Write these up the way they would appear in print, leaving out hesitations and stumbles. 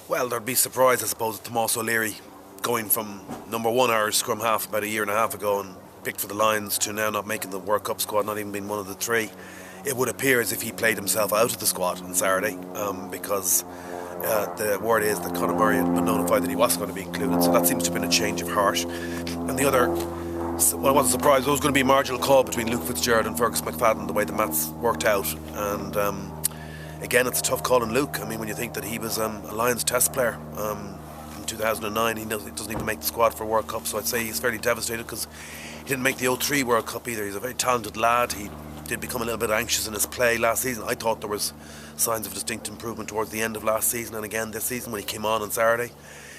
Well, there'd be surprise, I suppose, at Tomás O'Leary going from number one Irish scrum half about a year and a half ago and picked for the Lions to now not making the World Cup squad, not even being one of the three. It would appear as if he played himself out of the squad on Saturday because the word is that Conor Murray had been notified that he wasn't going to be included, so that seems to have been a change of heart. And the other, well, I wasn't surprised, there was going to be a marginal call between Luke Fitzgerald and Fergus McFadden, the way the maths worked out. And again, it's a tough call on Luke. I mean, when you think that he was a Lions test player in 2009, he doesn't even make the squad for World Cup, so I'd say he's fairly devastated because he didn't make the 2003 World Cup either. He's a very talented lad. He did become a little bit anxious in his play last season. I thought there was signs of distinct improvement towards the end of last season, and again this season when he came on Saturday,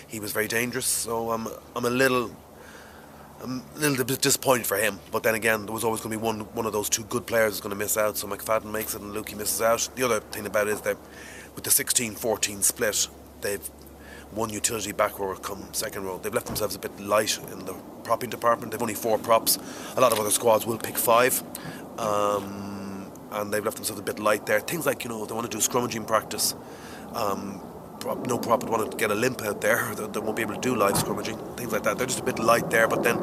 he was very dangerous. So I'm a little bit disappointed for him. But then again, there was always going to be one of those two good players who's going to miss out. So McFadden makes it and Lukey misses out. The other thing about it is that with the 16-14 split, they've one utility back row come second row. They've left themselves a bit light in the propping department. They've only 4 props. A lot of other squads will pick 5. And they've left themselves a bit light there. Things like, they want to do scrummaging practice. No prop would want to get a limp out there. They won't be able to do live scrummaging. Things like that. They're just a bit light there. But then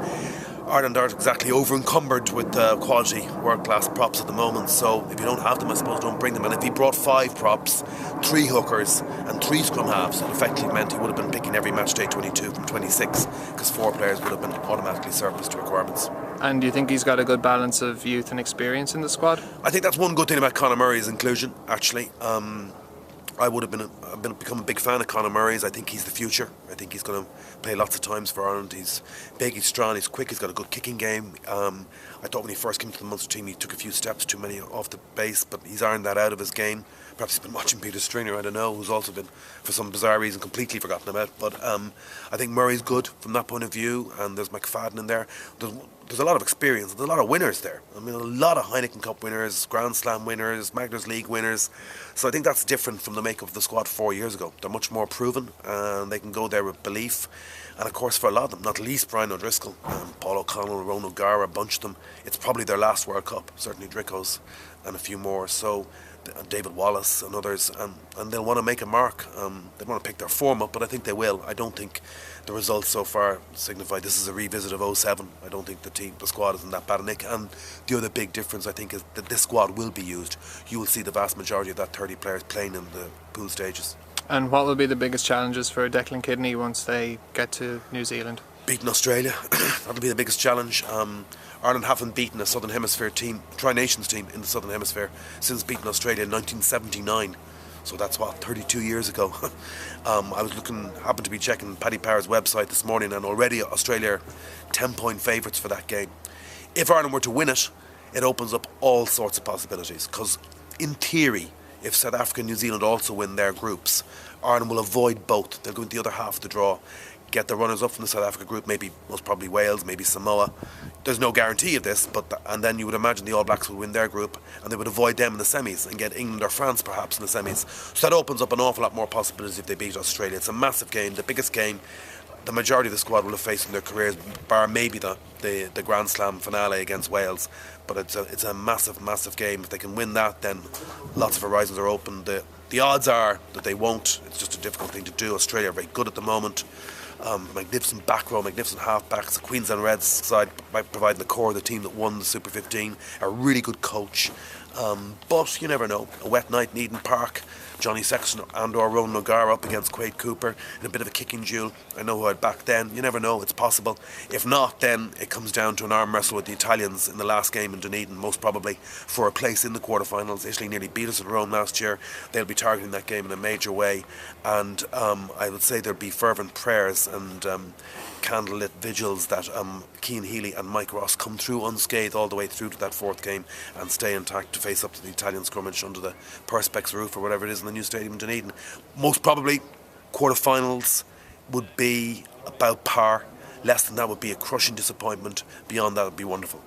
Ireland aren't exactly over-encumbered with quality world-class props at the moment. So if you don't have them, I suppose don't bring them. And if he brought 5 props, 3 hookers and 3 scrum halves, it effectively meant he would have been picking every match day 22 from 26 because 4 players would have been automatically surplus to requirements. And do you think he's got a good balance of youth and experience in the squad? I think that's one good thing about Conor Murray's inclusion, actually. I would have become a big fan of Conor Murray's. I think he's the future. I think he's going to play lots of times for Ireland. He's big, he's strong, he's quick, he's got a good kicking game. I thought when he first came to the Munster team he took a few steps too many off the base, but he's ironed that out of his game. Perhaps he's been watching Peter Stringer, I don't know, who's also been, for some bizarre reason, completely forgotten about. But I think Murray's good from that point of view, and there's McFadden in there. There's a lot of experience, there's a lot of winners there. I mean, a lot of Heineken Cup winners, Grand Slam winners, Magners League winners. So I think that's different from the makeup of the squad 4 years ago. They're much more proven, and they can go there with belief. And of course, for a lot of them, not least Brian O'Driscoll, Paul O'Connell, Ronan O'Gara, a bunch of them, it's probably their last World Cup, certainly Dricko's and a few more. So David Wallace and others, and they'll want to make a mark. They want to pick their form up, but I think they will. I don't think the results so far signify this is a revisit of 07. I don't think the squad isn't that bad a nick. And the other big difference, I think, is that this squad will be used. You will see the vast majority of that 30 players playing in the pool stages. And what will be the biggest challenges for Declan Kidney once they get to New Zealand? Beating Australia, that'll be the biggest challenge. Ireland haven't beaten a Southern Hemisphere team, Tri-Nations team in the Southern Hemisphere since beating Australia in 1979. So that's 32 years ago. I was happened to be checking Paddy Power's website this morning, and already Australia are 10-point favourites for that game. If Ireland were to win it, it opens up all sorts of possibilities, because in theory, if South Africa and New Zealand also win their groups, Ireland will avoid both. They'll go into the other half of the draw, get the runners up from the South Africa group, most probably Wales, maybe Samoa. There's no guarantee of this, and then you would imagine the All Blacks would win their group and they would avoid them in the semis and get England or France perhaps in the semis. So that opens up an awful lot more possibilities if they beat Australia. It's a massive game, the biggest game the majority of the squad will have faced in their careers, bar maybe the Grand Slam finale against Wales. But it's a massive game. If they can win that, then lots of horizons are open. The odds are that they won't. It's just a difficult thing to do. Australia are very good at the moment. Magnificent back row, magnificent half-backs. The Queensland Reds side by providing the core of the team that won the Super 15. A really good coach. But you never know. A wet night in Eden Park. Johnny Sexton and/or Ronan O'Gara up against Quade Cooper in a bit of a kicking duel. I know who I'd back then. You never know, it's possible. If not, then it comes down to an arm wrestle with the Italians in the last game in Dunedin, most probably for a place in the quarterfinals. Italy nearly beat us in Rome last year. They'll be targeting that game in a major way. And I would say there'll be fervent prayers and candlelit vigils that Cian Healy and Mike Ross come through unscathed all the way through to that fourth game and stay intact to face up to the Italian scrummage under the Perspex roof or whatever it is in the new stadium in Dunedin. Most probably quarterfinals would be about par. Less than that would be a crushing disappointment. Beyond that would be wonderful.